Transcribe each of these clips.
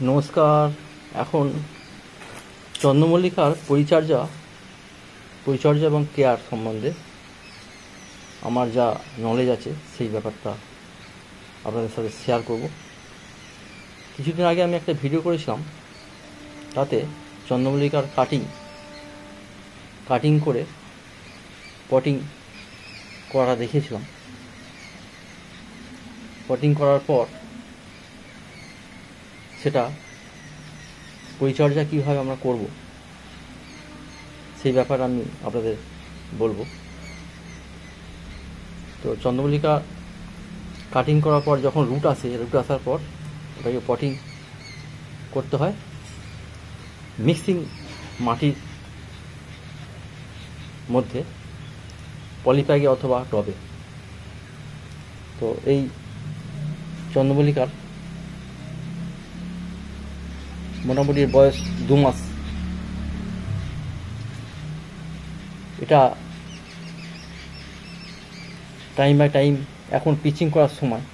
নমস্কার। এখন চন্দ্রমল্লিকার পরিচর্যা এবং কেয়ার সম্বন্ধে আমার যা নলেজ আছে সেই ব্যাপারটা আপনাদের সাথে শেয়ার করব। কিছুদিন আগে আমি একটা ভিডিও করেছিলাম, তাতে চন্দ্রমল্লিকার কাটিং করে পটিং করা দেখিয়েছিলাম। পটিং করার পর সেটা পরিচর্যা কীভাবে আমরা করব সেই ব্যাপারে আমি আপনাদের বলবো। তো চন্দ্রমল্লিকা কাটিং করার পর যখন রুট আসার পর ওটাকে পটিং করতে হয় মিক্সিং মাটির মধ্যে, পলিব্যাগে অথবা টবে। তো এই চন্দ্রমল্লিকার মোটামুটি বয়স 2 মাস। এটা টাইম বাই টাইম এখন পিচিং করার সময়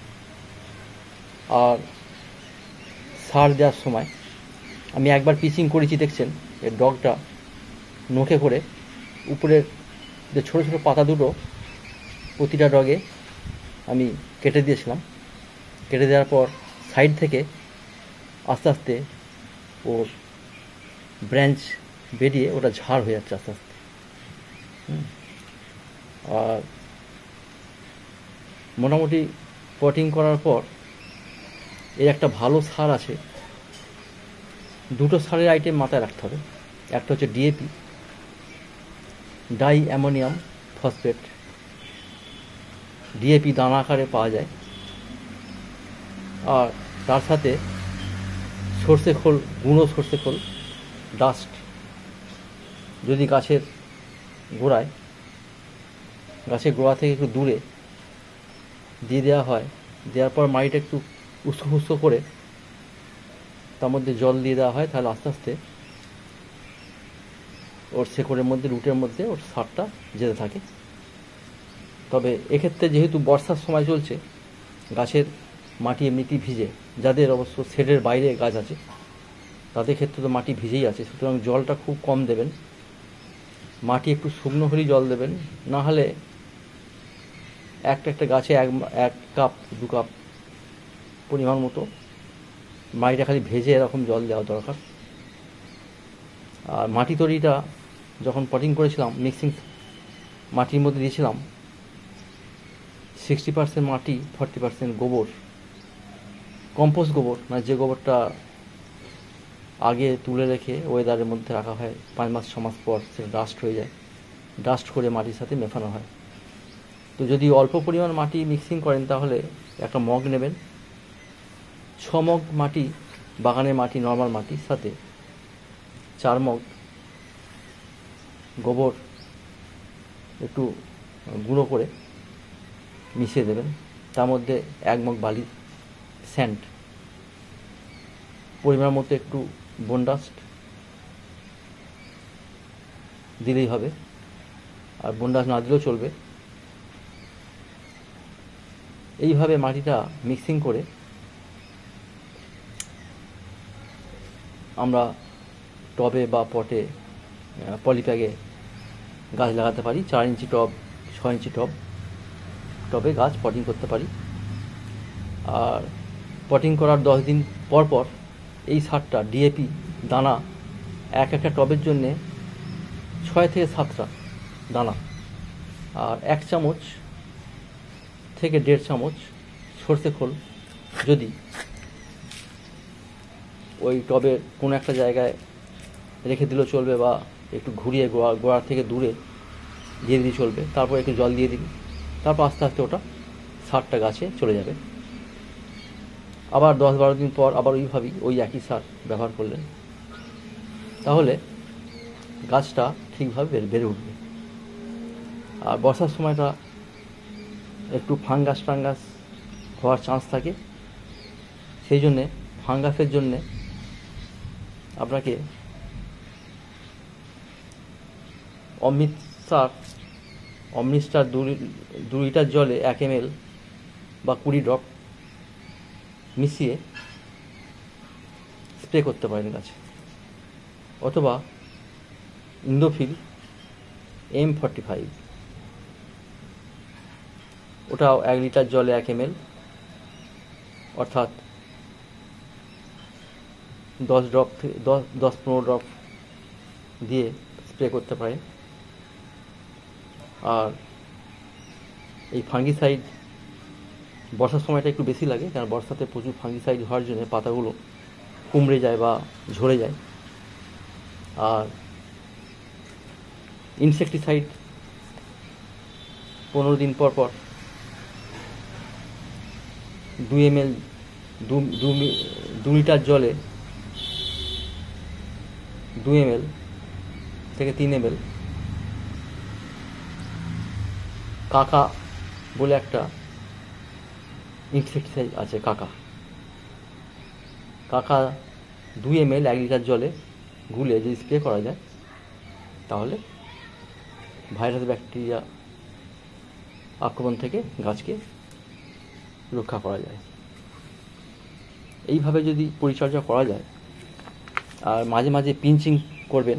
আর সার দেওয়ার সময় আমি একবার পিচিং করেছি, দেখছেন এর ডগটা নখে করে উপরের যে ছোটো ছোটো পাতা দুটো প্রতিটা ডগে আমি কেটে দিয়েছিলাম। কেটে দেওয়ার পর সাইড থেকে আস্তে আস্তে ওর ব্রাঞ্চ বেরিয়ে ওটা ঝাড় হয়ে যাচ্ছে আস্তে আস্তে। আর মোটামুটি পটিং করার পর এর একটা ভালো সার আছে, দুটো সারের আইটেম মাথায় রাখতে হবে। একটা হচ্ছে DAP, die ammonium phosphate. DAP দানা আকারে পাওয়া যায়, আর তার সাথে গুঁড়ো সর্ষে খোল ডাস্ট যদি গাছের গোড়া থেকে একটু দূরে দিয়ে দেওয়া হয়, দেওয়ার পর মাটিটা একটু উস্কো করে তার মধ্যে জল দিয়ে দেওয়া হয়, তাহলে আস্তে আস্তে ওর শেকড়ের মধ্যে, রুটের মধ্যে ওর সারটা যেতে থাকে। তবে এক্ষেত্রে যেহেতু বর্ষার সময় চলছে, গাছের মাটি এমনিতেই ভিজে, যাদের অবশ্য শেডের বাইরে গাছ আছে তাদের ক্ষেত্রে তো মাটি ভিজেই আছে, সুতরাং জলটা খুব কম দেবেন। মাটি একটু শুকনো হলেই জল দেবেন, না হলে একটা গাছে 1 কাপ 2 কাপ পরিমাণ মতো মাটিটা খালি ভেজে এরকম জল দেওয়া দরকার। আর মাটি তৈরিটা যখন পটিং করেছিলাম, মিক্সিং মাটির মধ্যে দিয়েছিলাম 60% মাটি, 40% গোবর, কম্পোস্ট গোবর, মানে যে গোবরটা আগে তুলে রেখে ওয়েদারের মধ্যে রাখা হয়, 5 মাস 6 মাস পর সেটা ডাস্ট হয়ে যায়, ডাস্ট করে মাটির সাথে মেশানো হয়। তো যদি অল্প পরিমাণ মাটি মিক্সিং করেন তাহলে একটা মগ নেবেন, 6 মগ মাটি, বাগানের মাটি, নর্মাল মাটির সাথে 4 মগ গোবর একটু গুঁড়ো করে মিশিয়ে দেবেন। তার মধ্যে 1 মগ বালি স্যান্ড, পরিমাণ মতো একটু বোন ডাস্ট দিলেই হবে, আর বোন ডাস্ট না দিলেও চলবে। এইভাবে মাটিটা মিক্সিং করে আমরা টবে বা পটে, পলিব্যাগে গাছ লাগাতে পারি। 4 ইঞ্চি টব, 6 ইঞ্চি টবে গাছ পটিং করতে পারি। আর পটিং করার 10 দিন পর এই সারটা ডিএপি দানা একটা টবের জন্যে 6 থেকে 7টা দানা, আর 1 চামচ থেকে 1.5 চামচ সর্ষে খোল যদি ওই টবের কোনো একটা জায়গায় রেখে দিলেও চলবে, বা একটু ঘুরিয়ে গোড়া থেকে দূরে দিয়ে দিলে চলবে। তারপর একটু জল দিয়ে দিন, তারপর আস্তে আস্তে ওটা সারটা গাছে চলে যাবে। আবার 10-12 দিন পর আবার ওই একই সার ব্যবহার করলেন, তাহলে গাছটা ঠিকভাবে বেড়ে উঠবে। আর বর্ষার সময়টা একটু ফাঙ্গাস হওয়ার চান্স থাকে, সেই জন্যে ফাঙ্গাসের জন্যে আপনাকে অমৃতস্টার 2 লিটার জলে 1 ml বা 20 ড্রপ মিশিয়ে স্প্রে করতে পারেন গাছে। অথবা ইন্দোফিল M45, ওটাও 1 লিটার জলে 1 ml, অর্থাৎ 10-15 ড্রপ দিয়ে স্প্রে করতে পারেন। আর এই ফাঙ্গিসাইড বর্ষার সময়টা একটু বেশি লাগে, কারণ বর্ষাতে প্রচুর ফাঙ্গিসাইড হওয়ার জন্য পাতাগুলো কুমড়ে যায় বা ঝরে যায়। আর ইনসেকটিসাইড 15 দিন পর 2 ml 2 লিটার জলে 2 ml থেকে 3 ml কাকা বলে একটা ইনসেকটিসাইড আছে, কাকা 2 ml 1 লিটার জলে গুলে যদি স্প্রে করা যায়, তাহলে ভাইরাস ব্যাকটেরিয়া আক্রমণ থেকে গাছকে রক্ষা করা যায়। এইভাবে যদি পরিচর্যা করা যায়, আর মাঝে মাঝে পিঞ্চিং করবেন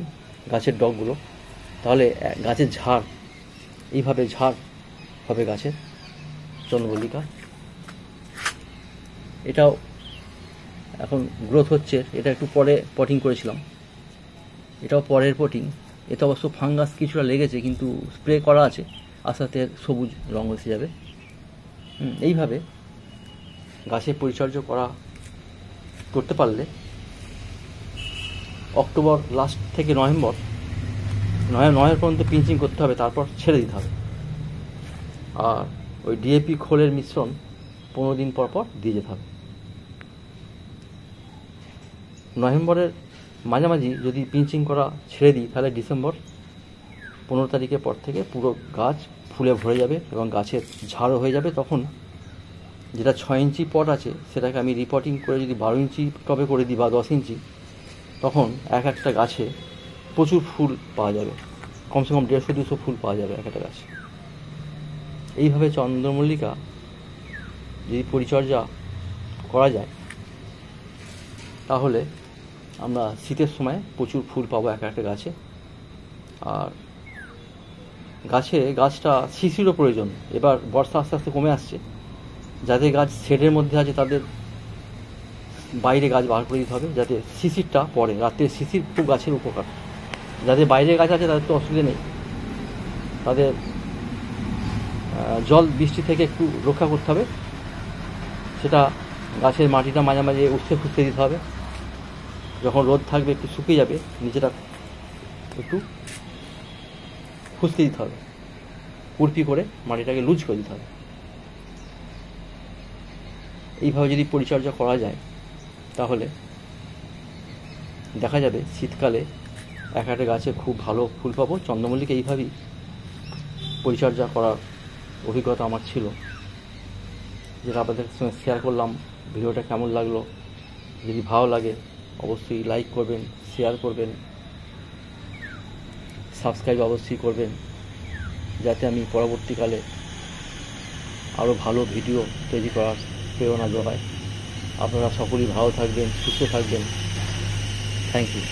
গাছের ডগগুলো, তাহলে গাছের ঝাড়, এইভাবে ঝাড় হবে গাছের চন্দ্রমল্লিকা। এটাও এখন গ্রোথ হচ্ছে, এটা একটু পরে পটিং করেছিলাম, এটাও পরের পটিং। এতে অবশ্য ফাঙ্গাস কিছুটা লেগেছে, কিন্তু স্প্রে করা আছে, আস্তে আস্তে সবুজ রঙ এসে যাবে। এইভাবে গাছের পরিচর্যা করতে পারলে অক্টোবর লাস্ট থেকে নভেম্বর পর্যন্ত পিঞ্চিং করতে হবে, তারপর ছেড়ে দিতে হবে। আর ওই ডিএপি খোলের মিশ্রণ 15 দিন পর দিয়ে যেতে হবে। নভেম্বরের মাঝামাঝি যদি পিঞ্চিং করা ছেড়ে দিই, তাহলে ডিসেম্বর 15 তারিখের পর থেকে পুরো গাছ ফুলে ভরে যাবে এবং গাছের ঝাড়ও হয়ে যাবে। তখন যেটা 6 ইঞ্চি পট আছে, সেটাকে আমি রিপটিং করে যদি 12 ইঞ্চি টবে করে দিই বা 10 ইঞ্চি, তখন একটা গাছে প্রচুর ফুল পাওয়া যাবে, কমসে কম 150-200 ফুল পাওয়া যাবে একটা গাছে। এইভাবে চন্দ্রমল্লিকা যদি পরিচর্যা করা যায়, তাহলে আমরা শীতের সময় প্রচুর ফুল পাবো একটা গাছে। আর গাছটা শিশিরও প্রয়োজন। এবার বর্ষা আস্তে আস্তে কমে আসছে, যাদের গাছ শেডের মধ্যে আছে তাদের বাইরে গাছ বার করে দিতে হবে, যাতে শিশিরটা পড়ে। রাত্রে শিশির খুব গাছের উপকার। যাদের বাইরে গাছ আছে তাদের তো অসুবিধা নেই, তাদের জল বৃষ্টি থেকে একটু রক্ষা করতে হবে। সেটা গাছের মাটিটা মাঝে মাঝে উঠতে ফুসতে দিতে হবে। যখন রোদ থাকবে একটু শুকিয়ে যাবে, নিচেটা একটু ফুসতে দিতে হবে, কুরপি করে মাটিটাকে লুজ করে দিতে হবে। এইভাবে যদি পরিচর্যা করা যায়, তাহলে দেখা যাবে শীতকালে একটা গাছে খুব ভালো ফুল পাবো। চন্দ্রমল্লিকা এইভাবেই পরিচর্যা করার অভিজ্ঞতা আমার ছিল, যেটা আপনাদের সঙ্গে শেয়ার করলাম। ভিডিওটা কেমন লাগলো? যদি ভালো লাগে অবশ্যই লাইক করবেন, শেয়ার করবেন, সাবস্ক্রাইব অবশ্যই করবেন, যাতে আমি পরবর্তীকালে আরও ভালো ভিডিও তৈরি করার প্রেরণা যোগায়। আপনারা সকলেই ভালো থাকবেন, সুস্থ থাকবেন। Thank you.